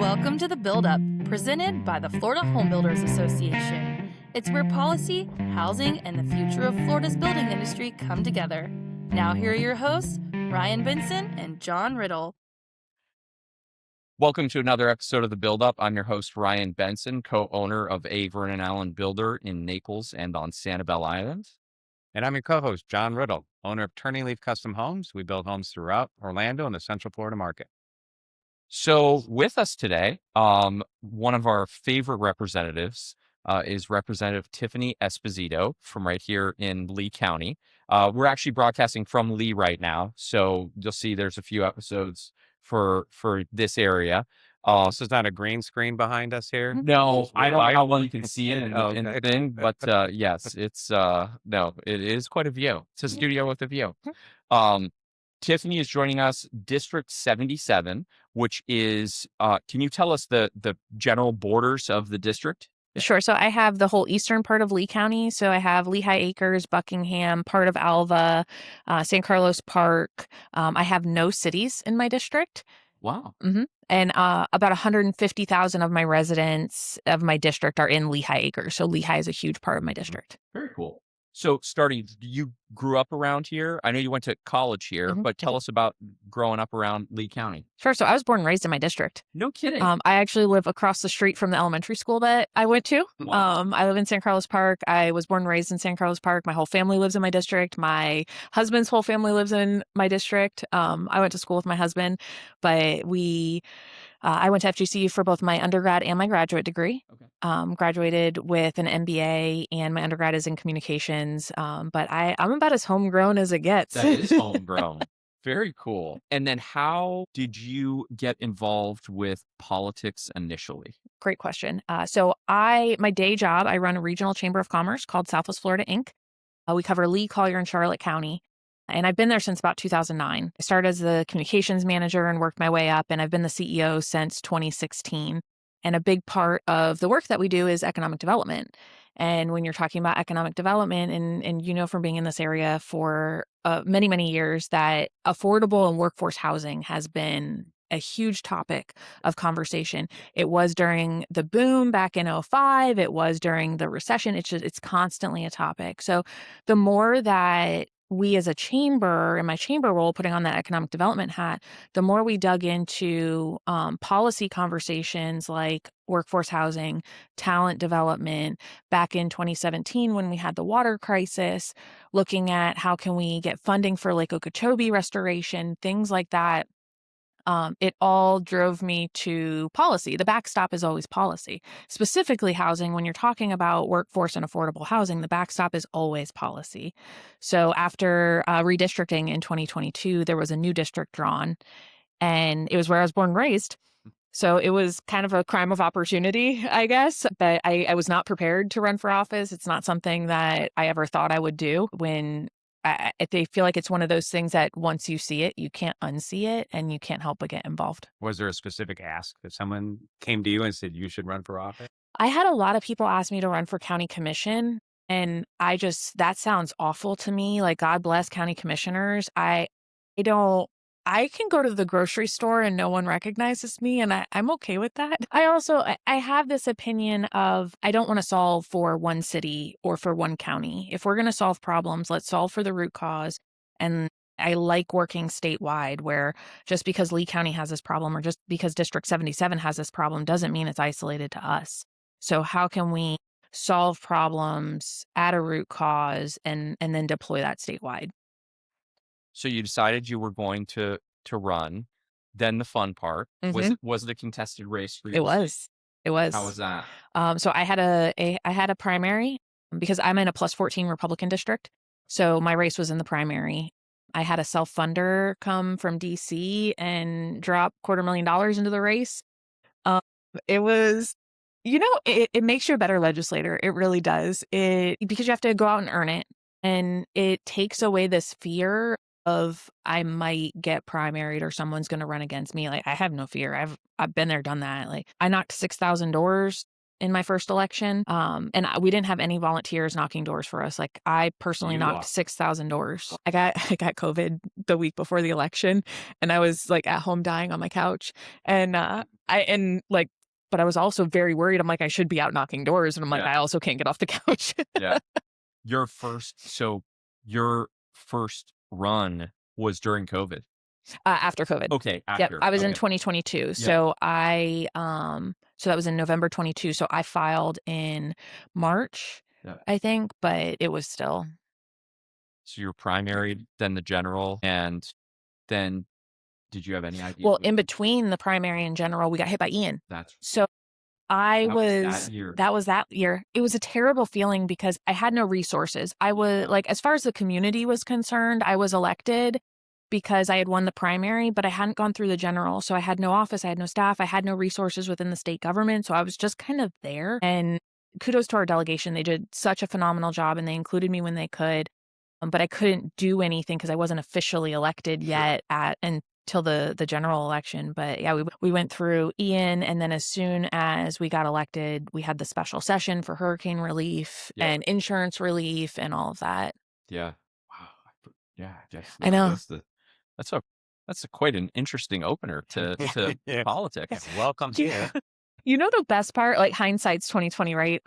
Welcome to The Build Up, presented by the Florida Home Builders Association. It's where policy, housing, and the future of Florida's building industry come together. Now here are your hosts, Ryan Benson and John Riddle. Welcome to another episode of The Build Up. I'm your host, Ryan Benson, co-owner of A. Vernon Allen Builder in Naples and on Sanibel Island. And I'm your co-host, John Riddle, owner of Turning Leaf Custom Homes. We build homes throughout Orlando and the Central Florida market. So with us today, one of our favorite representatives is Representative Tiffany Esposito from right here in Lee County. We're actually broadcasting from Lee right now, so you'll see there's a few episodes for this area. This is not a green screen behind us here. No, I don't know how well you can see it in Okay. the thing, but yes, it's no, it is quite a view. It's a studio with a view. Tiffany is joining us, District 77, which is, can you tell us the general borders of the district? Sure. So I have the whole eastern part of Lee County. So I have Lehigh Acres, Buckingham, part of Alva, San Carlos Park. I have no cities in my district. Wow. And about 150,000 of my residents of my district are in Lehigh Acres. So Lehigh is a huge part of my district. Very cool. So starting, you grew up around here. I know you went to college here, but tell us about growing up around Lee County. Sure. So I was born and raised in my district. No kidding. I actually live across the street from the elementary school that I went to. Wow. I live in San Carlos Park. I was born and raised in San Carlos Park. My whole family lives in my district. My husband's whole family lives in my district. I went to school with my husband, but I went to FGCU for both my undergrad and my graduate degree. Okay. Graduated with an MBA, and my undergrad is in communications. But I'm about as homegrown as it gets. That is homegrown. Very cool. And then how did you get involved with politics initially? Great question. My day job, I run a regional chamber of commerce called Southwest Florida Inc. We cover Lee, Collier, and Charlotte County. And I've been there since about 2009. I started as the communications manager and worked my way up, and I've been the CEO since 2016. And a big part of the work that we do is economic development. And when you're talking about economic development, and you know from being in this area for many, many years, that affordable and workforce housing has been a huge topic of conversation. It was during the boom back in 2005. It was during the recession. It's constantly a topic. So the more that we as a chamber, in my chamber role, putting on that economic development hat, the more we dug into policy conversations like workforce housing, talent development, back in 2017 when we had the water crisis, looking at how can we get funding for Lake Okeechobee restoration, things like that. It all drove me to policy. The backstop is always policy. Specifically housing, when you're talking about workforce and affordable housing, the backstop is always policy. So after redistricting in 2022, there was a new district drawn, and it was where I was born and raised. So it was kind of a crime of opportunity, I guess, but I was not prepared to run for office. It's not something that I ever thought I would do. When I feel like it's one of those things that once you see it, you can't unsee it, and you can't help but get involved. Was there a specific ask that someone came to you and said you should run for office? I had a lot of people ask me to run for county commission, and that sounds awful to me. Like, God bless county commissioners. I can go to the grocery store and no one recognizes me, and I'm okay with that. I have this opinion of, I don't want to solve for one city or for one county. If we're going to solve problems, let's solve for the root cause. And I like working statewide, where just because Lee County has this problem or just because District 77 has this problem doesn't mean it's isolated to us. So how can we solve problems at a root cause and then deploy that statewide? So you decided you were going to run. Then the fun part was it a contested race for you? It was. How was that? So I had a primary because I'm in a +14 Republican district. So my race was in the primary. I had a self-funder come from DC and drop $250,000 into the race. It was, it makes you a better legislator. It really does. Because you have to go out and earn it. And it takes away this fear of, I might get primaried or someone's going to run against me. Like, I have no fear. I've been there, done that. Like, I knocked 6,000 doors in my first election. We didn't have any volunteers knocking doors for us. Like I personally You knocked walked. 6,000 doors. I got COVID the week before the election, and I was like at home dying on my couch. And but I was also very worried. I'm like, I should be out knocking doors, and I'm like, Yeah. I also can't get off the couch. Yeah. Your first run was during COVID. After COVID. Okay, Yep, after. I was in Okay. 2022. Yeah. So so that was in November 22. So I filed in March, Yeah. I think, but it was still. So you're primaried, then the general, and then did you have any idea? Well, in between the primary and general, we got hit by Ian. That's So that was that year. that was that year. It was a terrible feeling because I had no resources. I was like, as far as the community was concerned, I was elected because I had won the primary, but I hadn't gone through the general. So I had no office, I had no staff, I had no resources within the state government. So I was just kind of there. And kudos to our delegation. They did such a phenomenal job and they included me when they could. But I couldn't do anything because I wasn't officially elected yet until the general election. But yeah, we went through Ian, and then as soon as we got elected, we had the special session for hurricane relief and insurance relief and all of that. Yeah. Wow. Yeah. I know. That's quite an interesting opener to Yeah. politics. Welcome here. You know the best part, like hindsight's 2020, right?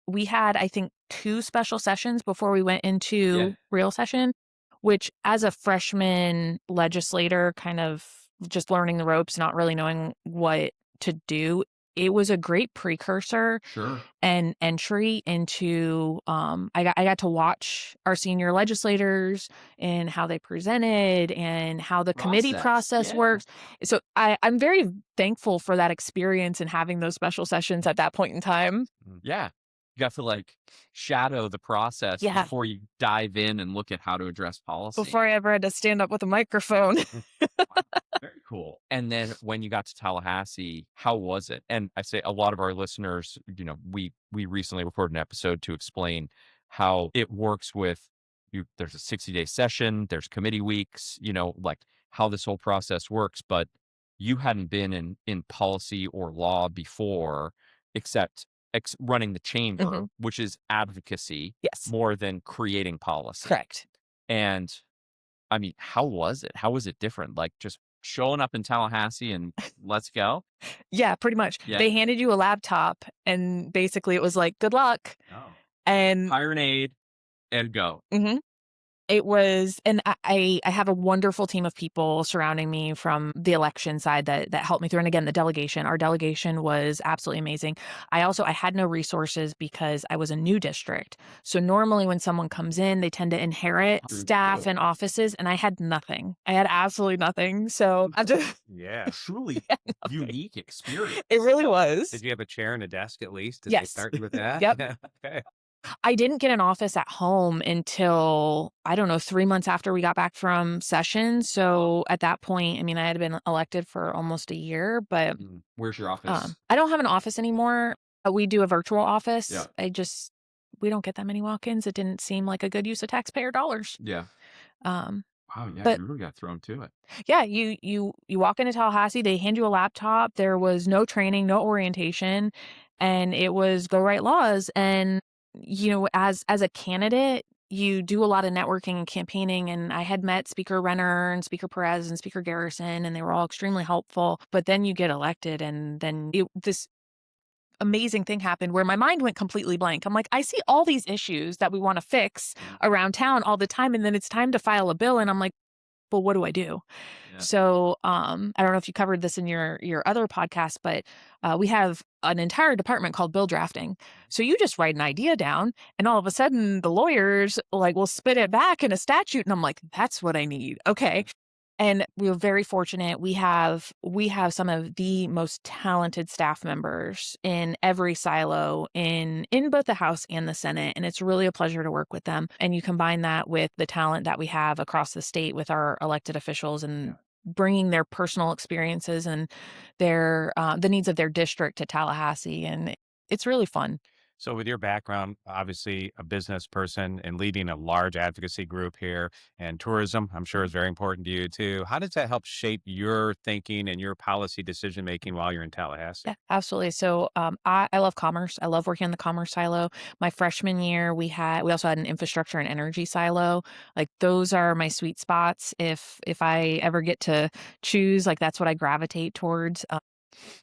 We had, I think, 2 special sessions before we went into real session, which as a freshman legislator, kind of just learning the ropes, not really knowing what to do, it was a great precursor Sure. and entry into I got to watch our senior legislators and how they presented and how the committee process works. So I'm very thankful for that experience and having those special sessions at that point in time. Yeah. You got to like shadow the process before you dive in and look at how to address policy. Before I ever had to stand up with a microphone. Wow, very cool. And then when you got to Tallahassee, how was it? And I say a lot of our listeners, we recently recorded an episode to explain how it works with you. There's a 60-day session, there's committee weeks, like how this whole process works. But you hadn't been in policy or law before, except running the chamber, which is advocacy more than creating policy. Correct. And I mean, how was it? How was it different? Like just showing up in Tallahassee and let's go? Yeah, pretty much. Yeah. They handed you a laptop and basically it was like, good luck. Oh. And hire an aide and go. It was, and I have a wonderful team of people surrounding me from the election side that helped me through. And again, our delegation was absolutely amazing. I had no resources because I was a new district. So normally when someone comes in, they tend to inherit staff and offices, and I had nothing. I had absolutely nothing. So I'm just truly unique experience. It really was. Did you have a chair and a desk at least? Did Yes. they start with that? Yep. Okay. I didn't get an office at home until, I don't know, 3 months after we got back from session. So at that point, I mean, I had been elected for almost a year, but where's your office? I don't have an office anymore. We do a virtual office. Yeah. We don't get that many walk-ins. It didn't seem like a good use of taxpayer dollars. Yeah. Wow. Yeah. But you really got thrown to it. Yeah. You walk into Tallahassee, they hand you a laptop. There was no training, no orientation, and it was go write laws. And as a candidate, you do a lot of networking and campaigning, and I had met Speaker Renner and Speaker Perez and Speaker Garrison, and they were all extremely helpful. But then you get elected, and then this amazing thing happened where my mind went completely blank. I'm like, I see all these issues that we want to fix around town all the time, and then it's time to file a bill, and I'm like, well, what do I do? Yeah. So I don't know if you covered this in your other podcast, but we have an entire department called bill drafting. So you just write an idea down, and all of a sudden the lawyers will spit it back in a statute, and I'm like, that's what I need. Okay. And we were very fortunate. We have some of the most talented staff members in every silo in both the House and the Senate. And it's really a pleasure to work with them. And you combine that with the talent that we have across the state with our elected officials and bringing their personal experiences and their the needs of their district to Tallahassee. And it's really fun. So, with your background, obviously a business person and leading a large advocacy group here, and tourism, I'm sure is very important to you too. How does that help shape your thinking and your policy decision making while you're in Tallahassee? Yeah, absolutely. So I love commerce. I love working on the commerce silo. My freshman year, we also had an infrastructure and energy silo. Like those are my sweet spots. If I ever get to choose, like that's what I gravitate towards.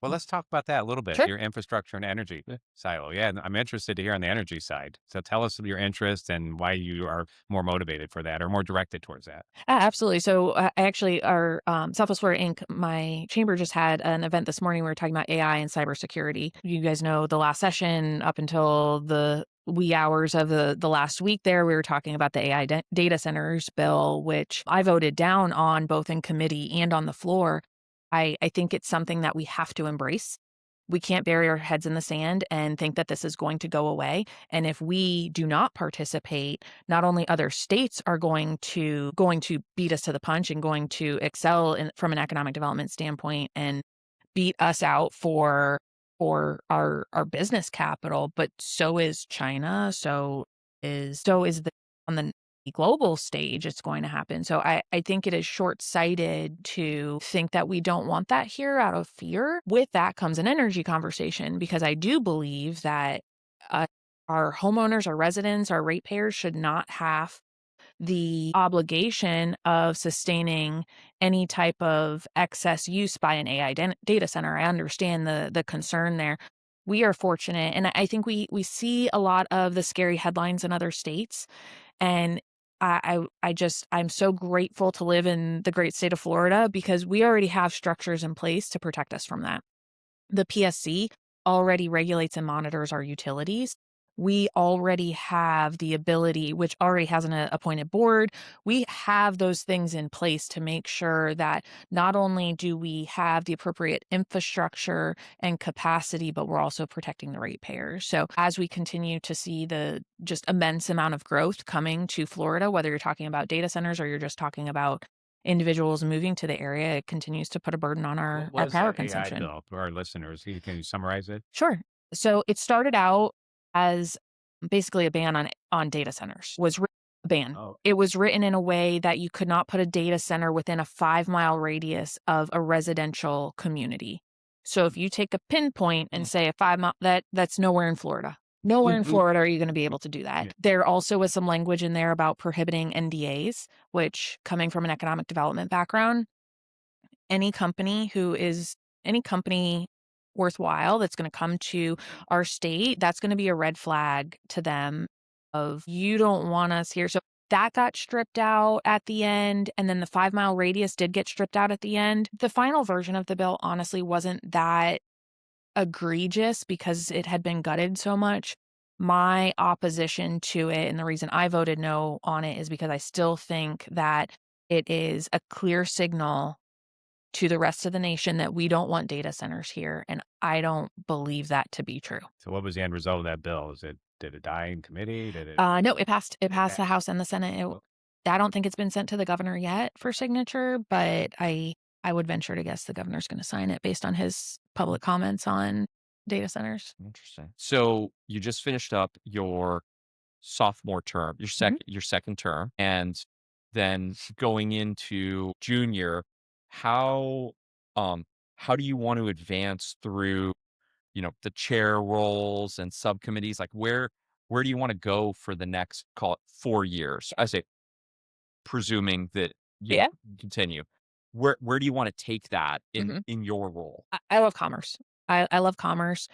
Well, let's talk about that a little bit. Sure. Your infrastructure and energy silo. Yeah, and I'm interested to hear on the energy side. So, tell us your interest and why you are more motivated for that or more directed towards that. Absolutely. So I actually, our Southwest Florida Inc., my chamber just had an event this morning. We were talking about AI and cybersecurity. You guys know the last session up until the wee hours of the last week there, we were talking about the AI data centers bill, which I voted down on both in committee and on the floor. I think it's something that we have to embrace. We can't bury our heads in the sand and think that this is going to go away. And if we do not participate, not only other states are going to beat us to the punch and going to excel from an economic development standpoint and beat us out for our business capital, but so is China. So is the on the global stage, it's going to happen. So I think it is short-sighted to think that we don't want that here out of fear. With that comes an energy conversation, because I do believe that uh, our homeowners, our residents, our ratepayers should not have the obligation of sustaining any type of excess use by an AI data center. I understand the concern there. We are fortunate, and I think we see a lot of the scary headlines in other states, and I'm so grateful to live in the great state of Florida because we already have structures in place to protect us from that. The PSC already regulates and monitors our utilities. We already have the ability, which already has an appointed board. We have those things in place to make sure that not only do we have the appropriate infrastructure and capacity, but we're also protecting the ratepayers. So as we continue to see the just immense amount of growth coming to Florida, whether you're talking about data centers or you're just talking about individuals moving to the area, it continues to put a burden on What our was power that AI consumption. bill for our listeners? Can you summarize it? Sure. So it started out as basically a ban on data centers. Was a ban. Oh, It was written in a way that you could not put a data center within a 5-mile radius of a residential community. So if you take a pinpoint and mm, say a 5 mile, that's nowhere in Florida. Nowhere in Florida are you going to be able to do that. yeah. There also was some language in there about prohibiting NDAs, which, coming from an economic development background, any company worthwhile that's going to come to our state, that's going to be a red flag to them of, you don't want us here. So that got stripped out at the end, and then the 5-mile radius did get stripped out at the end. The final version of the bill honestly wasn't that egregious because it had been gutted so much. My opposition to it, and the reason I voted no on it, is because I still think that it is a clear signal to the rest of the nation that we don't want data centers here, and I don't believe that to be true. So, what was the end result of that bill? Did it die in committee? Did No, it passed. It it passed the pass? House and the Senate. Well, I don't think it's been sent to the governor yet for signature, but I would venture to guess the governor's going to sign it based on his public comments on data centers. Interesting. So you just finished up your sophomore term, Mhm. your second term, and then going into junior, how um how do you want to advance through, the chair roles and subcommittees? Like where do you want to go for the next, call it, 4 years? I say, presuming that Yeah. continue. Where do you want to take that in Mhm. your role? I love commerce. I love commerce.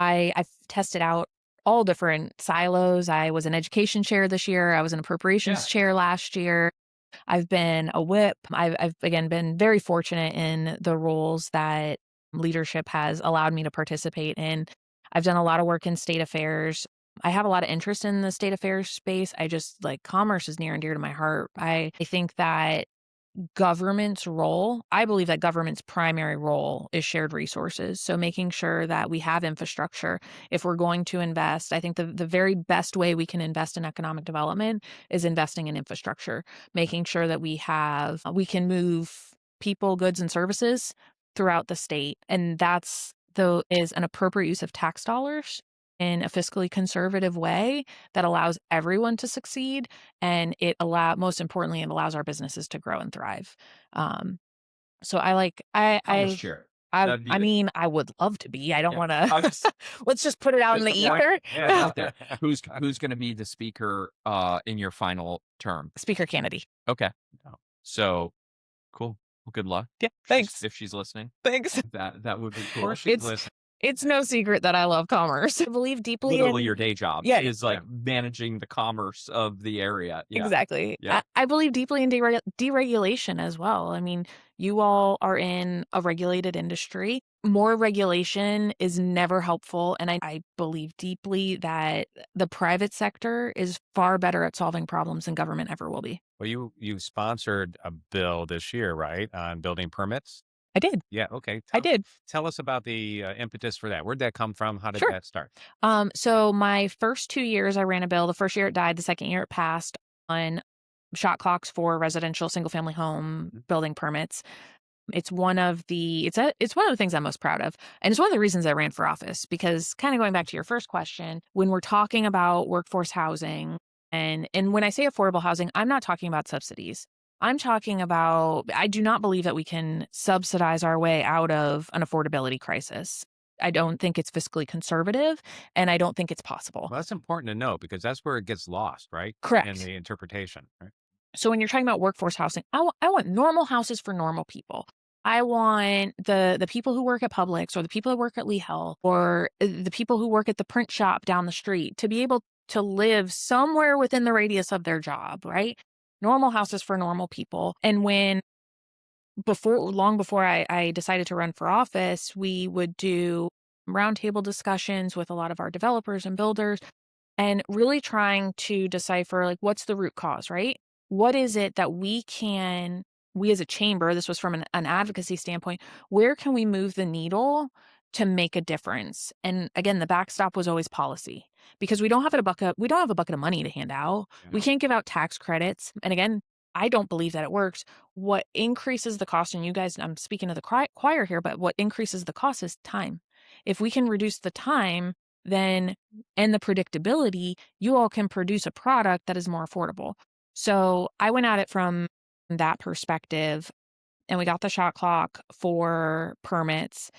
I've tested out all different silos. I was an education chair this year. I was an Yeah. appropriations chair last year. I've been a whip. I've again been very fortunate in the roles that leadership has allowed me to participate in. I've done a lot of work in state affairs. I have a lot of interest in the state affairs space. I just, like, commerce is near and dear to my heart. I think that I believe that government's primary role is shared resources. So making sure that we have infrastructure. If we're going to invest, I think the very best way we can invest in economic development is investing in infrastructure, making sure that we can move people, goods, and services throughout the state. And that's, though, is an appropriate use of tax dollars. in a fiscally conservative way that allows everyone to succeed. And most importantly, it allows our businesses to grow and thrive. Um, so I like, Commerce chair. I, That'd be I it. mean, I would love to be. I don't Yeah. want I was to, let's just put it out in the just point ether. it out there. Who's going to be the speaker in your final term? Speaker Kennedy. Okay. So cool. Well, good luck. Yeah. Thanks. If she's listening, Thanks. that would be Of cool. course she's listening. It's no secret that I love commerce. I believe deeply Literally in your day job Yeah. is like managing the commerce of the area. Yeah. Exactly. Yeah. I believe deeply in deregulation as well. I mean, you all are in a regulated industry. More regulation is never helpful. And I believe deeply that the private sector is far better at solving problems than government ever will be. Well, you sponsored a bill this year, right, on building permits? I did. Yeah. Okay. I did. Tell us about the impetus for that. Where'd that come from? How did Sure. that start? So my first 2 years, I ran a bill. The first year it died. The second year it passed on shot clocks for residential single family home building permits. It's one of the things I'm most proud of. And it's one of the reasons I ran for office, because kind of going back to your first question, when we're talking about workforce housing and when I say affordable housing, I'm not talking about subsidies. I'm talking about, I do not believe that we can subsidize our way out of an affordability crisis. I don't think it's fiscally conservative, and I don't think it's possible. Well, that's important to know because that's where it gets lost, right? Correct. In the interpretation. Right? So when you're talking about workforce housing, I want normal houses for normal people. I want the people who work at Publix or the people who work at Lee Health or the people who work at the print shop down the street to be able to live somewhere within the radius of their job, right? Normal houses for normal people. And long before I decided to run for office, we would do roundtable discussions with a lot of our developers and builders and really trying to decipher, like, what's the root cause, right? What is it that we as a chamber, this was from an advocacy standpoint, where can we move the needle to make a difference? And again, the backstop was always policy, because we don't have a bucket of money to hand out. We can't give out tax credits. And again, I don't believe that it works. What increases the cost, and you guys, I'm speaking to the choir here, but what increases the cost is time. If we can reduce the time, and the predictability, you all can produce a product that is more affordable. So I went at it from that perspective, and we got the shot clock for permits.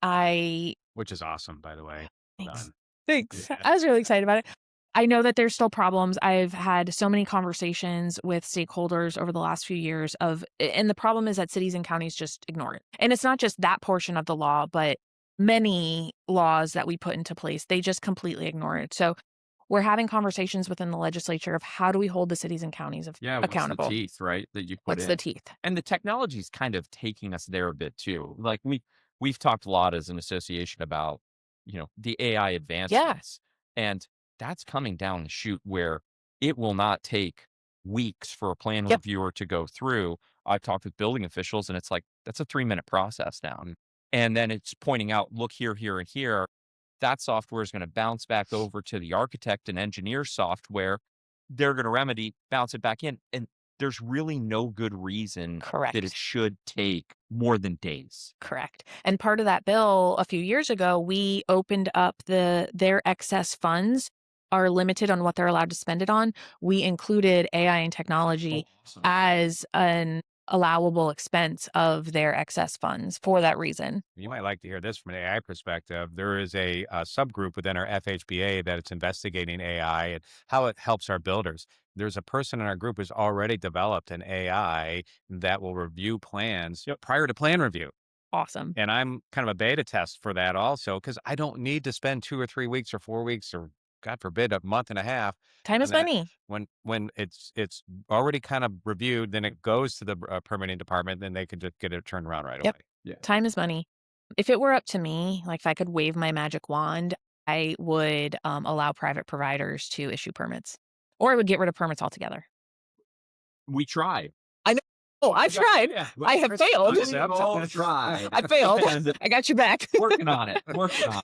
Which is awesome, by the way. Thanks. Yeah. I was really excited about it. I know that there's still problems. I've had so many conversations with stakeholders over the last few years and the problem is that cities and counties just ignore it. And it's not just that portion of the law, but many laws that we put into place, they just completely ignore it. So we're having conversations within the legislature of how do we hold the cities and counties accountable. What's the teeth, right? That you put What's in. the teeth? And the technology's kind of taking us there a bit too. Like we've talked a lot as an association about, the AI advancements. And that's coming down the chute where it will not take weeks for a plan reviewer to go through. I've talked with building officials and it's like, that's a 3-minute process now. And then it's pointing out, look here, here, and here. That software is going to bounce back over to the architect and engineer software. They're going to remedy, bounce it back in. And there's really no good reason Correct. that it should take more than days. Correct. And part of that bill a few years ago, we opened up their excess funds are limited on what they're allowed to spend it on. We included AI and technology Awesome. as an allowable expense of their excess funds for that reason. You might like to hear this from an AI perspective. There is a subgroup within our FHBA that it's investigating AI and how it helps our builders. There's a person in our group who's already developed an AI that will review plans prior to plan review. Awesome. And I'm kind of a beta test for that also, because I don't need to spend 2 or 3 weeks or 4 weeks or God forbid, a month and a half. Time is And that- money. When it's already kind of reviewed, then it goes to the permitting department, then they can just get it turned around right Yep. away. Yeah. Time is money. If it were up to me, like if I could wave my magic wand, I would allow private providers to issue permits, or I would get rid of permits altogether. We tried. Oh, I've tried. Yeah, I have failed. We've all tried. I failed. I got you back. Working on it.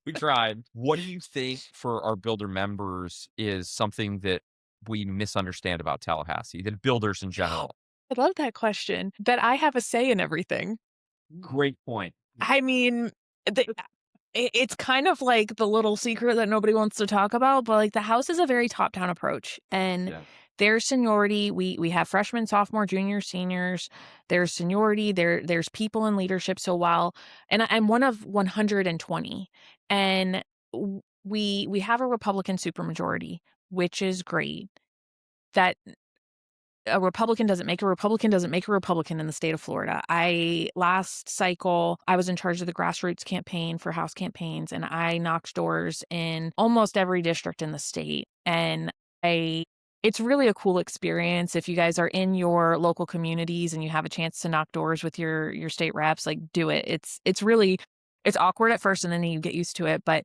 We tried. What do you think for our builder members is something that we misunderstand about Tallahassee, the builders in general? I love that question. That I have a say in everything. Great point. I mean, it's kind of like the little secret that nobody wants to talk about, but like the House is a very top-down approach, and Yeah. there's seniority. We have freshmen, sophomore, junior, seniors. There's seniority. There's people in leadership. So I'm one of 120, and we have a Republican supermajority, which is great. That a Republican doesn't make a Republican doesn't make a Republican in the state of Florida. Last cycle, I was in charge of the grassroots campaign for House campaigns, and I knocked doors in almost every district in the state. And it's really a cool experience. If you guys are in your local communities and you have a chance to knock doors with your state reps, like do it. It's awkward at first, and then you get used to it, but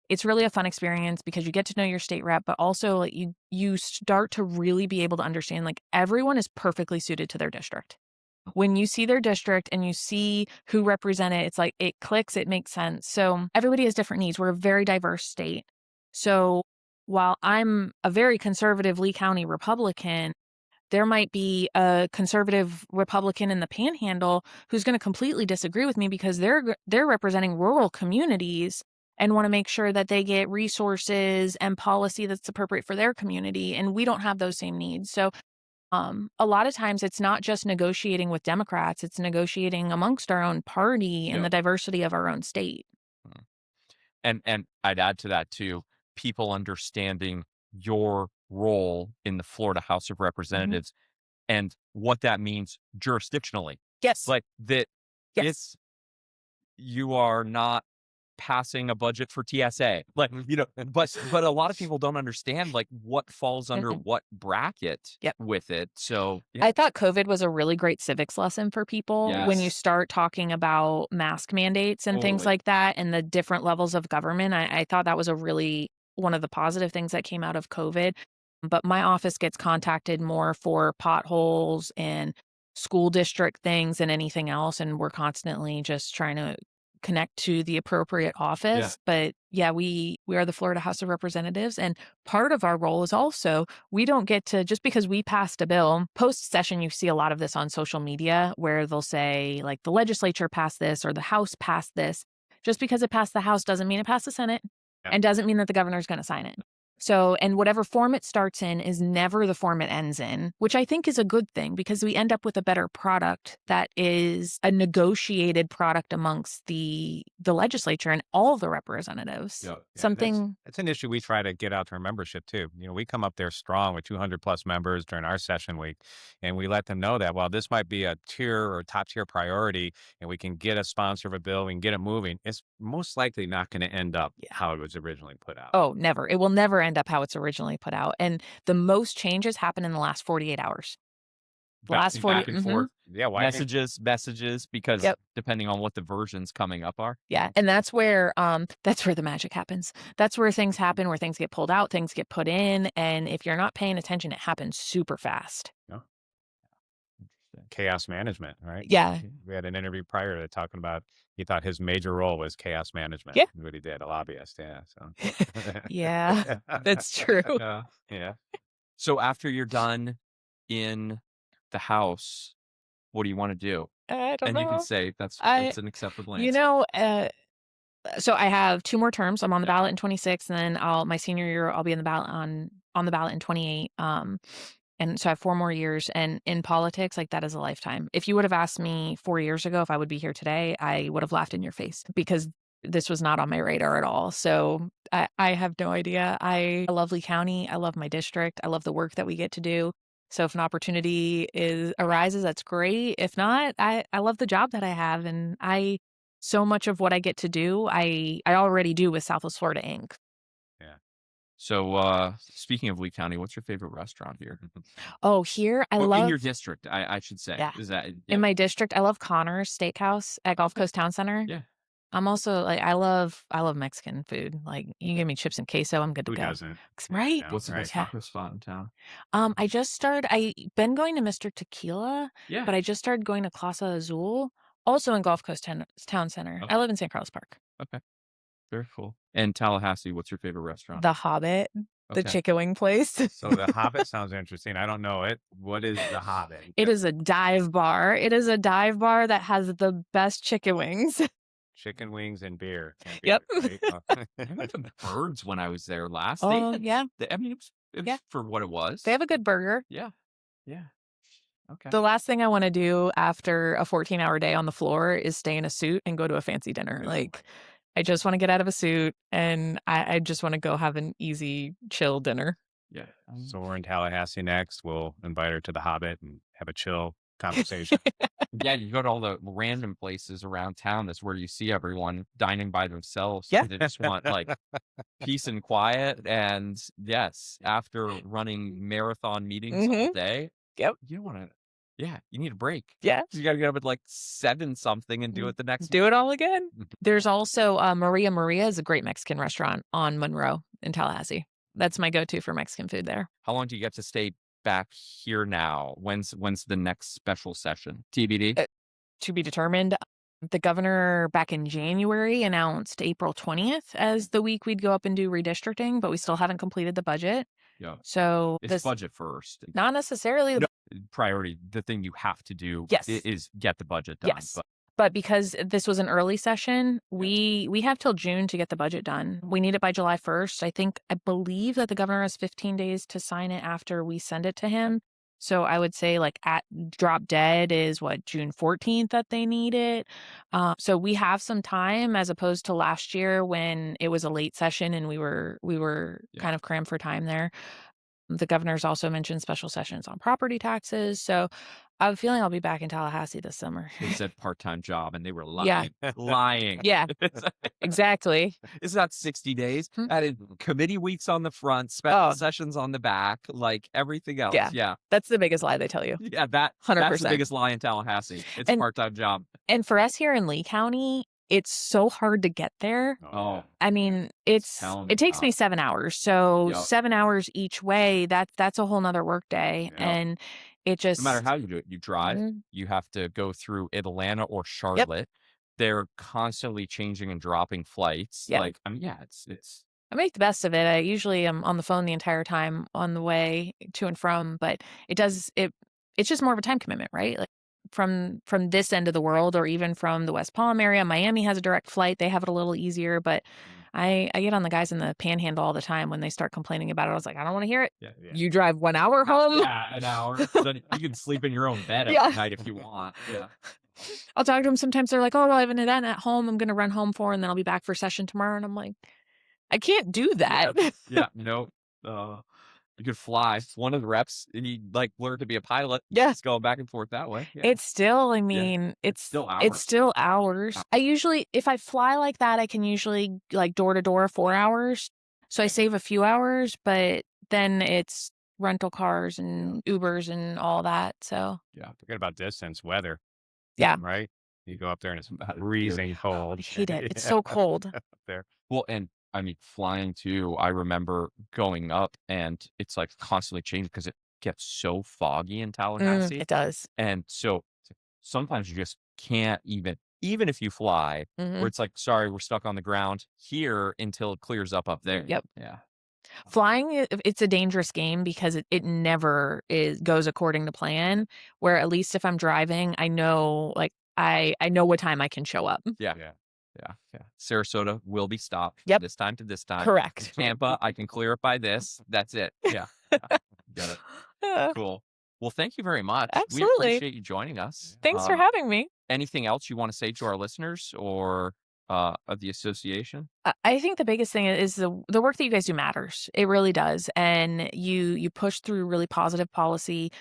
it's really a fun experience because you get to know your state rep, but also like you start to really be able to understand like everyone is perfectly suited to their district. When you see their district and you see who represent it, it's like it clicks, it makes sense. So everybody has different needs. We're a very diverse state. So while I'm a very conservative Lee County Republican, there might be a conservative Republican in the Panhandle who's going to completely disagree with me because they're representing rural communities and want to make sure that they get resources and policy that's appropriate for their community. And we don't have those same needs. So a lot of times it's not just negotiating with Democrats, it's negotiating amongst our own party and the diversity of our own state. And I'd add to that too, people understanding your role in the Florida House of Representatives and what that means jurisdictionally. Yes. Like that Yes. you are not passing a budget for TSA. Like, but a lot of people don't understand like what falls under what bracket with it. So I thought COVID was a really great civics lesson for people when you start talking about mask mandates and things like that and the different levels of government. I thought that was one of the positive things that came out of COVID. But my office gets contacted more for potholes and school district things than anything else. And we're constantly just trying to connect to the appropriate office. But we are the Florida House of Representatives. And part of our role is also, we don't get to, just because we passed a bill, post-session, you see a lot of this on social media where they'll say like the legislature passed this or the House passed this. Just because it passed the House doesn't mean it passed the Senate and doesn't mean that the governor's going to sign it. So, and whatever form it starts in is never the form it ends in, which I think is a good thing because we end up with a better product that is a negotiated product amongst the legislature and all the representatives. That's an issue we try to get out to our membership too. We come up there strong with 200 plus members during our session week, and we let them know that while this might be a tier or top tier priority and we can get a sponsor of a bill, we can get it moving, it's most likely not going to end up how it was originally put out. Oh, never. It will never end up how it's originally put out. And the most changes happen in the last 48 hours. Back and forth. Messages, because depending on what the versions coming up are. Yeah. And that's where the magic happens. That's where things happen, where things get pulled out, things get put in. And if you're not paying attention, it happens super fast. Chaos management, right? Yeah. We had an interview prior to talking about, he thought his major role was chaos management. Yeah. What he did, a lobbyist. Yeah. So. Yeah, that's true. Yeah. So after you're done in the House, what do you want to do? I don't know. And you can say that's an acceptable answer. So I have 2 more terms. I'm on the ballot in 26, and then my senior year, I'll be on the ballot in 28. And so I have 4 more years. And in politics, like that is a lifetime. If you would have asked me 4 years ago if I would be here today, I would have laughed in your face because this was not on my radar at all. So I have no idea. I love Lee County. I love my district. I love the work that we get to do. So if an opportunity arises, that's great. If not, I love the job that I have. And so much of what I get to do, I already do with Southwest Florida Inc. Yeah. So speaking of Lee County, what's your favorite restaurant here? Oh, here I love in your district, I should say. Yeah. Is that in my district? I love Connor's Steakhouse at Gulf Coast Town Center. Yeah. I'm also like I love Mexican food. Like you give me chips and queso, I'm good to Who go. doesn't? Right? What's the best taco spot in town? I've been going to Mr. Tequila, but I just started going to Casa Azul, also in Gulf Coast Town Center. Okay. I live in San Carlos Park. Okay. Very cool. And Tallahassee, what's your favorite restaurant? The Hobbit, the chicken wing place. So the Hobbit sounds interesting. I don't know it. What is the Hobbit? It is a dive bar. It is a dive bar that has the best chicken wings. Chicken wings and beer. And Yep. beer, right? I went to Birds when I was there last. Oh, yeah. I mean, it was Yeah. for what it was. They have a good burger. Yeah. Yeah. Okay. The last thing I want to do after a 14-hour day on the floor is stay in a suit and go to a fancy dinner. Like, I just want to get out of a suit and I just want to go have an easy, chill dinner. Yeah. So we're in Tallahassee next. We'll invite her to the Hobbit and have a chill conversation. Yeah, you go to all the random places around town. That's where you see everyone dining by themselves. Yeah. They just want like peace and quiet. And yes, after running marathon meetings all day, Yep. you want to, you need a break. Yeah. You got to get up at like 7 something and do it the next Do it all again. Mhm. There's also Maria Maria is a great Mexican restaurant on Monroe in Tallahassee. That's my go-to for Mexican food there. How long do you get to stay back here now? When's the next special session? TBD? To be determined. The governor back in January announced April 20th as the week we'd go up and do redistricting, but we still haven't completed the budget. Yeah. So It's this budget first. not necessarily No, priority, the thing you have to do Yes. is get the budget done. Yes. But because this was an early session, we have till June to get the budget done. We need it by July 1st. I believe that the governor has 15 days to sign it after we send it to him. So I would say like at drop dead is June 14th that they need it. So we have some time as opposed to last year when it was a late session and we were kind of crammed for time there. The governor's also mentioned special sessions on property taxes. So I have a feeling I'll be back in Tallahassee this summer. They said part-time job and they were Yeah. lying. Lying. Yeah, exactly. It's not 60 days. Hmm. That is committee weeks on the front, special sessions on the back, like everything else. Yeah. Yeah. That's the biggest lie they tell you. Yeah, that's 100%. the biggest lie in Tallahassee. It's a And- part-time job. And for us here in Lee County, it's so hard to get there. Oh. I mean, Tell me it takes about me it. 7 hours. So Yep. 7 hours each way, that's a whole nother work day. Yeah. And it just No matter how you do it, you drive, Mhm. you have to go through Atlanta or Charlotte. They're constantly changing and dropping flights. Yeah. Like, I mean, yeah, it's I make the best of it. I usually am on the phone the entire time on the way to and from, but it's just more of a time commitment, right? Like from this end of the world or even from the West Palm area, Miami has a direct flight. They have it a little easier, but I get on the guys in the panhandle all the time when they start complaining about it. I was like, I don't want to hear it. yeah. You drive 1 hour home. Yeah, an hour. Then you can sleep in your own bed at Yeah. night if you want. Yeah. I'll talk to them sometimes. They're like, oh, well, I have an event at home I'm going to run home for, and then I'll be back for session tomorrow. And I'm like, I can't do that. Yeah. No. You could fly. One of the reps, and you like learn to be a pilot. Yeah. Just going back and forth that way. Yeah. It's still, I mean, it's still It's still hours. I usually, if I fly like that, I can usually like door to door 4 hours. So I save a few hours, but then it's rental cars and Ubers and all that. So yeah. Forget about distance, weather. Yeah. Right? You go up there and it's About it. freezing cold. I hate it. It's Yeah. so cold. Up there. Well, and I mean, flying too, I remember going up and it's like constantly changing because it gets so foggy in Tallahassee. It does. And so sometimes you just can't even if you fly, Mhm. where it's like, sorry, we're stuck on the ground here until it clears up there. Yep. Yeah. Flying, it's a dangerous game because it never goes according to plan. Where at least if I'm driving, I know like I know what time I can show up. Yeah. Yeah. Yeah. Sarasota will be stopped. Yep. This time to this time. Correct. Tampa, I can clear it by this. That's it. Yeah. Got it. Cool. Well, thank you very much. Absolutely. We appreciate you joining us. Thanks for having me. Anything else you want to say to our listeners or of the association? I think the biggest thing is the work that you guys do matters. It really does. And you push through really positive policy.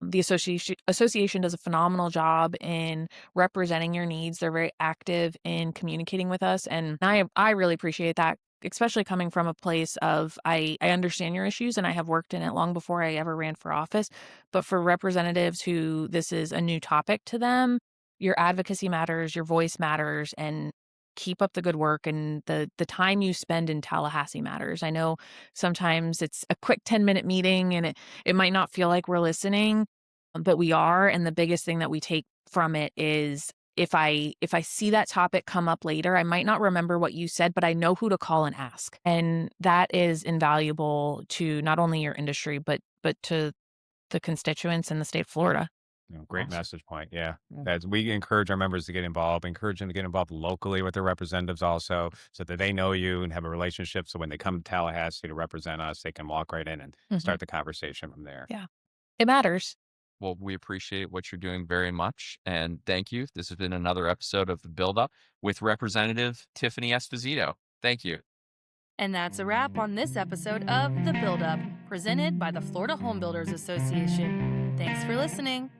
The association does a phenomenal job in representing your needs. They're very active in communicating with us. And I really appreciate that, especially coming from a place of I understand your issues and I have worked in it long before I ever ran for office. But for representatives who this is a new topic to them, your advocacy matters, your voice matters, and keep up the good work. And the time you spend in Tallahassee matters. I know sometimes it's a quick 10-minute meeting and it might not feel like we're listening, but we are. And the biggest thing that we take from it is if I see that topic come up later, I might not remember what you said, but I know who to call and ask. And that is invaluable to not only your industry, but to the constituents in the state of Florida. Great Awesome. message point. Yeah. Yeah. As we encourage our members to get involved, encourage them to get involved locally with their representatives also, so that they know you and have a relationship. So when they come to Tallahassee to represent us, they can walk right in and Mhm. start the conversation from there. Yeah. It matters. Well, we appreciate what you're doing very much. And thank you. This has been another episode of The Build Up with Representative Tiffany Esposito. Thank you. And that's a wrap on this episode of The Build Up, presented by the Florida Home Builders Association. Thanks for listening.